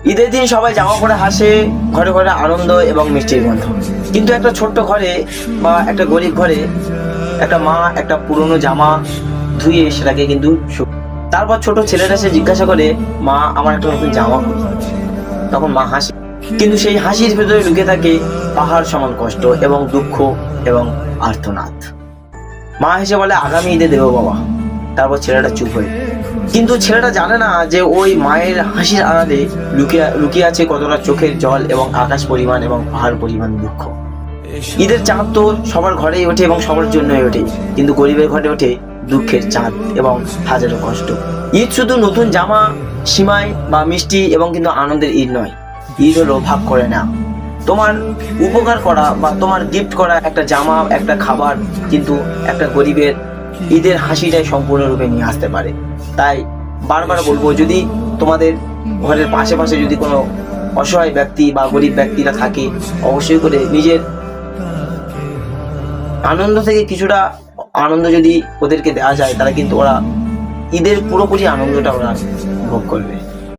ঈদের দিন সবাই জামা পরে হাসে, ঘরে ঘরে আনন্দ এবং মিষ্টির গন্ধ। কিন্তু একটা ছোট্ট ঘরে বা একটা গরিব ঘরে একটা মা একটা পুরনো জামা ধুয়ে সেটাকে কিন্তু তারপর ছোট ছেলেটা সে জিজ্ঞাসা করে, মা আমার একটা নতুন জামা কই? তখন মা হাসি, কিন্তু সেই হাসির ভেতরে লুকিয়ে থাকে পাহাড় সমান কষ্ট এবং দুঃখ এবং আর্তনাদ। মা হেসে বলে, আগামী ঈদে দেবো বাবা। তারপর ছেলেটা চুপ হয়ে, কিন্তু ছেলেটা জানে না যে ওই মায়ের হাসির আড়ালে লুকিয়ে আছে কতটা চোখের জল এবং আকাশ পরিমাণ এবং পাহাড় পরিমাণ দুঃখ। ঈদের চাঁদ তো সবার ঘরেই ওঠে এবং সবার জন্যই ওঠে, কিন্তু গরিবের ঘরে ওঠে দুঃখের চাঁদ এবং হাজারো কষ্ট। ঈদ শুধু নতুন জামা, সিমাই বা মিষ্টি এবং কিন্তু আনন্দের ঈদ নয়। ঈদ হলো ভাগ করে না। তোমার উপকার করা বা তোমার গিফট করা একটা জামা, একটা খাবার কিন্তু একটা গরিবের ঈদের হাসিটাই সম্পূর্ণরূপে নিয়ে আসতে পারে। তাই বারবার বলবো, যদি তোমাদের ঘরের পাশে যদি কোনো অসহায় ব্যক্তি বা গরিব ব্যক্তিরা থাকে, অবশ্যই করে নিজের আনন্দ থেকে কিছুটা আনন্দ যদি ওদেরকে দেওয়া যায়, তারা কিন্তু ওরা ঈদের পুরোপুরি আনন্দটা ওরা ভোগ করবে।